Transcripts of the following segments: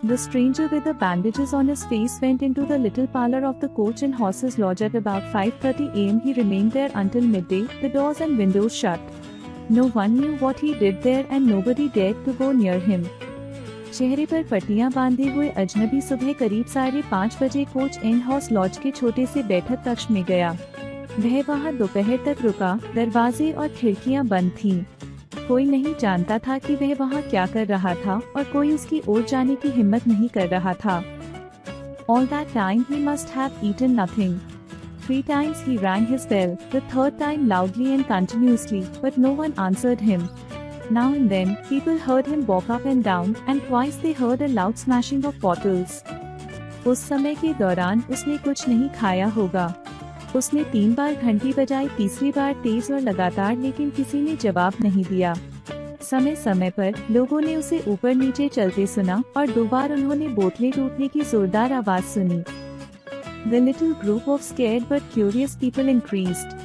The stranger with the bandages on his face went into the little parlor of the Coach and Horses Lodge at about 5:30 a.m. He remained there until midday, the doors and windows shut. No one knew what he did there and nobody dared to go near him. चेहरे पर पट्टियां बांधे हुए अजनबी सुबह करीब 5:30 बजे coach and horse laws के छोटे से बैठक कक्ष में गया। वह वहां दोपहर तक रुका, दरवाजे और खिड़कियां बंद थीं। कोई नहीं जानता था कि वह वहां क्या कर रहा था और कोई उसकी ओर जाने की हिम्मत नहीं कर रहा था। All that time he must have eaten nothing. 3 times he rang his bell, the 3rd time loudly and continuously, but no one answered him. Now and then, people heard him walk up and down, and twice they heard a loud smashing of bottles. उस समय के दौरान उसने कुछ नहीं खाया होगा। उसने 3 बार घंटी बजाई, तीसरी बार तेज और लगातार, लेकिन किसी ने जवाब नहीं दिया। समय समय पर लोगों ने उसे ऊपर नीचे चलते सुना और 2 बार उन्होंने बोतलें टूटने की जोरदार आवाज सुनी। The little group of scared but curious people increased.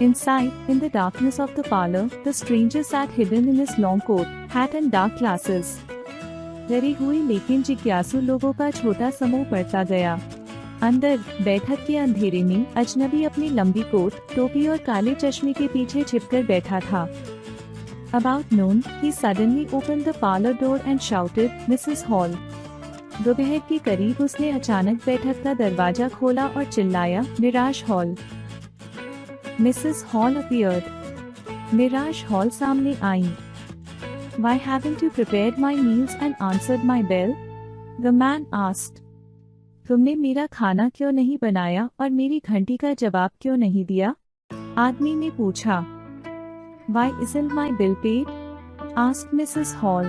Inside, in the darkness of the parlor, the stranger sat hidden in his long coat, hat and dark glasses. डरी हुई लेकिन जिज्ञासु लोगों का छोटा समूह बढ़ता गया। अंदर बैठक के अंधेरे में अजनबी अपनी लंबी कोट, टोपी और काले चश्मे के पीछे छिपकर बैठा था। About noon, he suddenly opened the parlor door and shouted, "Mrs. Hall." दोपहर के करीब उसने अचानक बैठक का दरवाजा खोला और चिल्लाया, "Mrs Hall." Mrs. Hall appeared. Mrs Hall सामने आई। "Why haven't you prepared my meals and answered my bell?" the man asked. तुमने मेरा खाना क्यों नहीं बनाया और मेरी घंटी का जवाब क्यों नहीं दिया? आदमी ने पूछा। Why isn't my bill paid? asked Mrs. Hall.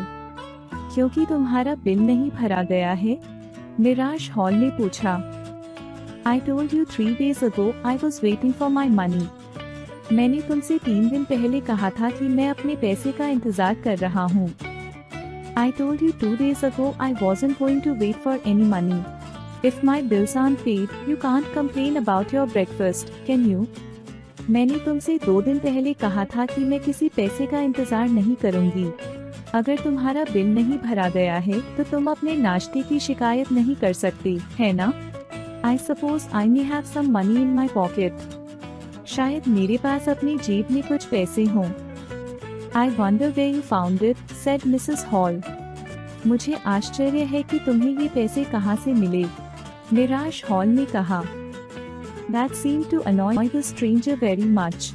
क्योंकि तुम्हारा बिल नहीं भरा गया है? मिराज हॉल ने पूछा। I told you 3 days ago I was waiting for my money. मैंने तुमसे 3 दिन पहले कहा था कि मैं अपने पैसे का इंतजार कर रहा हूँ। I told you 2 days ago I wasn't going to wait for any money. If my bills aren't paid, you can't complain about your breakfast, can you? मैंने तुमसे 2 दिन पहले कहा था कि मैं किसी पैसे का इंतजार नहीं करूंगी। अगर तुम्हारा बिल नहीं भरा गया है तो तुम अपने नाश्ते की शिकायत नहीं कर सकते, है ना? I suppose I may have some money in my pocket. शायद मेरे पास अपनी जेब में कुछ पैसे हों। I wonder where you found it, said Mrs. Hall. मुझे आश्चर्य है कि तुम्हें ये पैसे कहाँ से मिले, मिराज हॉल ने कहा। That seemed to annoy the stranger very much.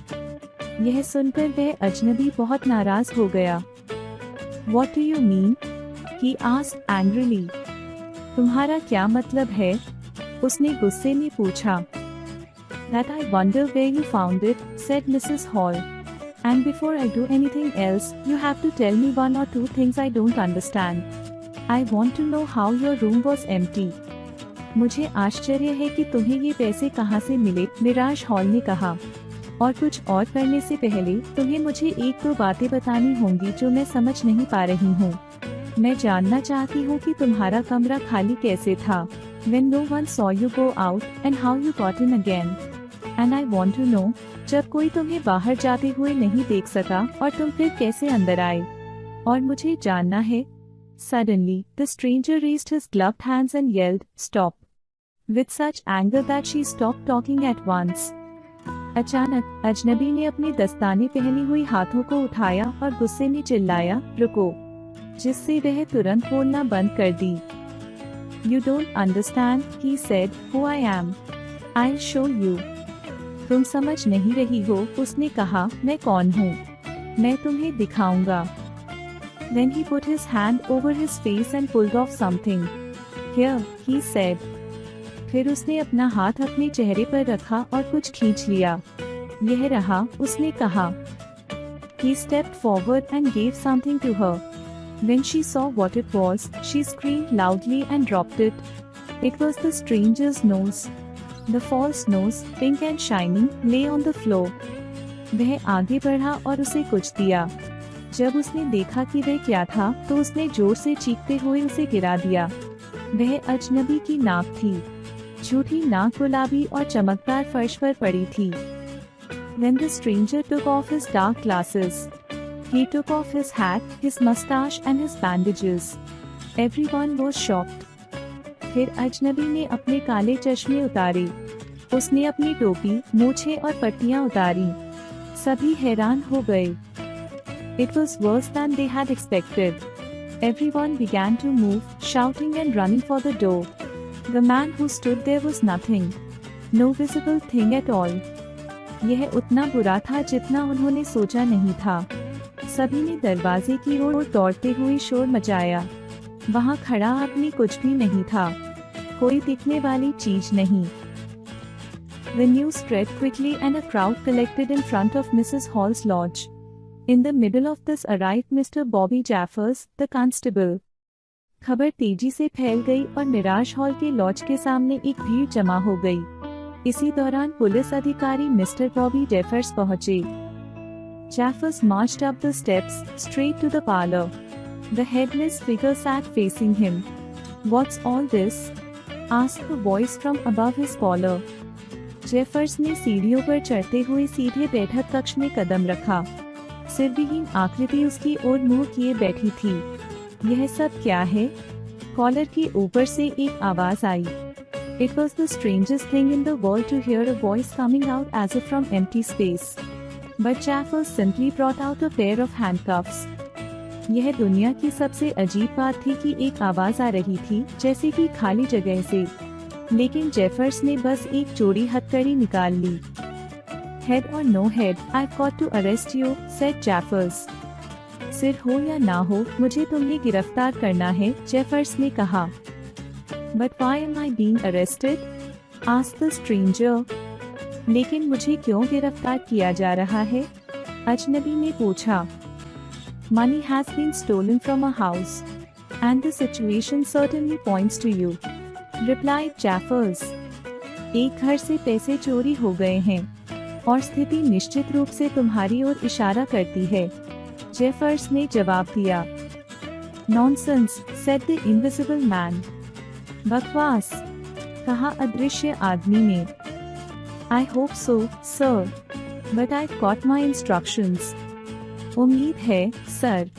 यह सुनकर वह अजनबी बहुत नाराज हो गया। What do you mean? He asked angrily. तुम्हारा क्या मतलब है? उसने गुस्से में पूछा। That I wonder where you found it, said Mrs. Hall. And before I do anything else, you have to tell me 1 or 2 things I don't understand. I want to know how your room was empty. मुझे आश्चर्य है कि तुम्हें ये पैसे कहाँ से मिले, मिराज हॉल ने कहा। और कुछ और करने से पहले तुम्हें मुझे 1-2 बातें बतानी होंगी जो मैं समझ नहीं पा रही हूँ। मैं जानना चाहती हूँ कि तुम्हारा कमरा खाली कैसे था, when no one saw you go out, and how you got in again. And I want to know, जब कोई तुम्हें बाहर जाते हुए नहीं देख सका और तुम फिर कैसे अंदर आए। और मुझे जानना है। Suddenly, the stranger raised his gloved hands and yelled, "Stop!" with such anger that she stopped talking at once. अचानक अजनबी ने अपने दस्ताने पहनी हुई हाथों को उठाया और गुस्से में चिल्लाया, "रुको!" जिससे वह तुरंत बोलना बंद कर दी। You don't understand, he said, who I am. I'll show you. तुम समझ नहीं रही हो, उसने कहा, मैं कौन हूँ। मैं तुम्हें दिखाऊंगा। Then he put his hand over his face and pulled off something. Here, he said. फिर उसने अपना हाथ अपने चेहरे पर रखा और कुछ खींच लिया। यह रहा, उसने कहा। He stepped forward and gave something to her. When she saw what it was, she screamed loudly and dropped it. It was the stranger's nose. The false nose, pink and shining, lay on the floor. वह आगे बढ़ा और उसे कुछ दिया। जब उसने देखा कि वह क्या था, तो उसने जोर से चीखते हुए उसे गिरा दिया। वह अजनबी की नाक थी। झूठी नाक गुलाबी और चमकदार फर्श पर पड़ी थी। Then the stranger took off his dark glasses. He took off his hat, his mustache and his bandages. Everyone was shocked. फिर अजनबी ने अपने काले चश्मे उतारे। उसने अपनी टोपी, मूछें और पट्टियां उतारी। सभी हैरान हो गए। It was worse than they had expected. Everyone began to move, shouting and running for the door. The man who stood there was nothing. No visible thing at all. यह उतना बुरा था जितना उन्होंने सोचा नहीं था। सभी ने दरवाजे की ओर दौड़ते हुए शोर मचाया। वहाँ खड़ा आदमी कुछ भी नहीं था, कोई दिखने वाली चीज नहीं। The news spread quickly and a crowd collected in front of Mrs. Hall's lodge. In the middle of this arrived Mr. Bobby Jaffers, the constable. खबर तेजी से फैल गई और मिराज हॉल के लॉज के सामने एक भीड़ जमा हो गई। इसी दौरान पुलिस अधिकारी मिस्टर बॉबी जेफर्स पहुंचे। Jaffers marched up the steps, straight to the parlor. The headless figure sat facing him. What's all this? asked a voice from above his collar. Jeffers ने सीढ़ियों पर चढ़ते हुए सीधे बैठक कक्ष में कदम रखा। सिरविहीन आकृति उसकी ओर मुंह किए बैठी थी। यह सब क्या है? कॉलर के ऊपर से एक आवाज आई। It was the strangest thing in the world to hear a voice coming out as if from empty space. But Jaffers simply brought out a pair of handcuffs. यह दुनिया की सबसे अजीब बात थी कि एक आवाज आ रही थी जैसे कि खाली जगह से, लेकिन जेफर्स ने बस एक जोड़ी हथकड़ी निकाल ली। Head or no head, I've got to arrest you, said Jaffers. सिर हो या ना हो, मुझे तुम्हें गिरफ्तार करना है, जेफर्स ने कहा। But why am I being arrested? asked the stranger. लेकिन मुझे क्यों गिरफ्तार किया जा रहा है? अजनबी ने पूछा। Money has been stolen from a house, and the situation certainly points to you, replied Jaffers. एक घर से पैसे चोरी हो गए हैं, और स्थिति निश्चित रूप से तुम्हारी ओर इशारा करती है, जेफर्स ने जवाब दिया। Nonsense, said the invisible man. बकवास, कहा अदृश्य आदमी ने। I hope so, sir, but I got my instructions. उम्मीद है, सर,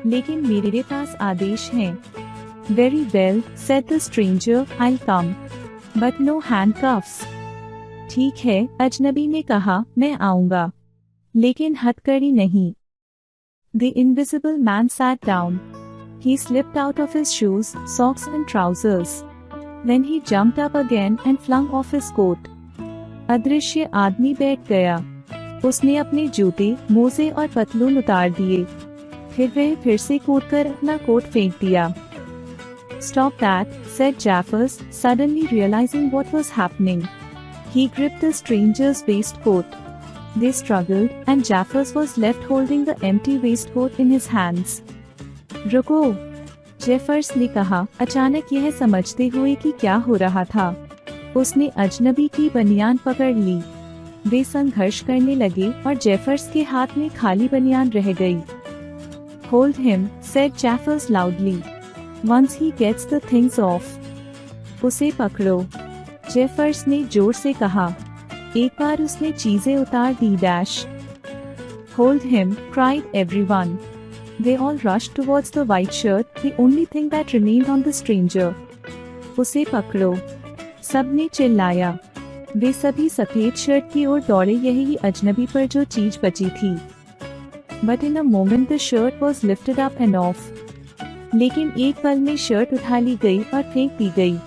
लेकिन मेरे पास आदेश हैं। Very well, said the stranger, I'll come, but no handcuffs. ठीक है, अजनबी ने कहा, मैं आऊंगा, लेकिन हथकड़ी नहीं। The invisible man sat down. He slipped out of his shoes, socks and trousers. Then he jumped up again and flung off his coat. अदृश्य आदमी बैठ गया। उसने अपने जूते, मोजे और पतलून उतार दिए। फिर वह फिर से कूदकर अपना कोट फेंक दिया। Stop that, said Jaffers, suddenly realizing what was happening. He gripped the stranger's waistcoat. They struggled, and Jaffers was left holding the empty waistcoat in his hands. रुको, जेफर्स ने कहा, अचानक यह समझते हुए कि क्या हो रहा था। उसने अजनबी की बनियान पकड़ ली। वे संघर्ष करने लगे और जेफर्स के हाथ में खाली बनियान रह गई। Hold him, said Jaffers loudly. Once he gets the things off. उसे पकड़ो, जेफर्स ने जोर से कहा। एक बार उसने चीजें उतार the dash. Hold him, cried everyone. They all rushed towards the white shirt, the only thing that remained on the stranger. उसे पकड़ो, सबने चिल्लाया। वे सभी सफेद शर्ट की ओर दौड़े, यही अजनबी पर जो चीज बची थी। But in a moment the shirt was lifted up and off. लेकिन एक पल में शर्ट उठा ली गई और फेंक दी गई।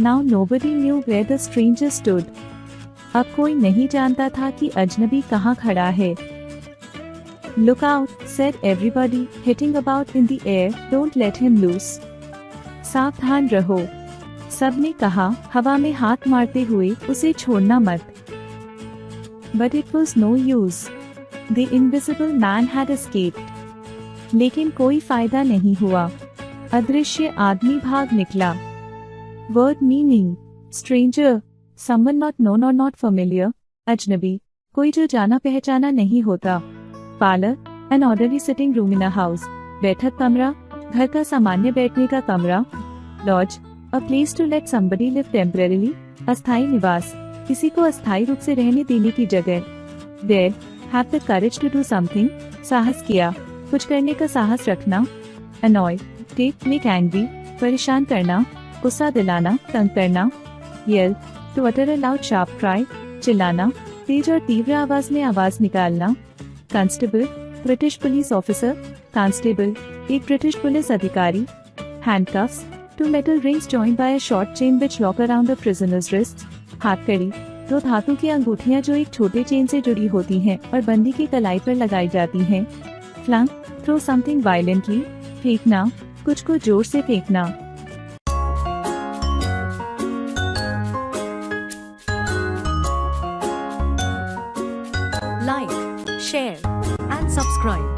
Now nobody knew where the stranger stood. अब कोई नहीं जानता था कि अजनबी कहाँ खड़ा है। Look out, said everybody, hitting about in the air, don't let him loose. सावधान रहो, सबने कहा, हवा में हाथ मारते हुए, उसे छोड़ना मत। But it was no use. The invisible man had escaped. लेकिन कोई फायदा नहीं हुआ। अदृश्य आदमी भाग निकला। Word meaning: stranger, someone not known or not familiar. अजनबी, कोई जो जाना पहचाना नहीं होता। Parlor, an orderly sitting room in a house. बैठक कमरा, घर का सामान्य बैठने का कमरा। Lodge, a place to let somebody live temporarily. अस्थायी निवास, किसी को अस्थायी रूप से रहने देने की जगह। Dare, have the courage to do something. साहस किया, कुछ करने का साहस रखना। Annoy, टेक मेक एंग्री, परेशान करना, गुस्सा दिलाना, तंग करना। Yell, to utter a loud sharp cry, चिल्लाना, तेज और तीव्र आवाज में आवाज निकालना। Constable, British police officer, constable, एक ब्रिटिश पुलिस अधिकारी। Handcuffs, two metal rings joined by a short chain which lock around the prisoners wrists. हाथकड़ी, दो धातु की अंगूठियां जो एक छोटे चेन से जुड़ी होती हैं और बंदी की कलाई पर लगाई जाती हैं। फ्लंक, थ्रो समथिंग वायलेंटली, फेंकना, कुछ को जोर से फेंकना। Like, share and subscribe.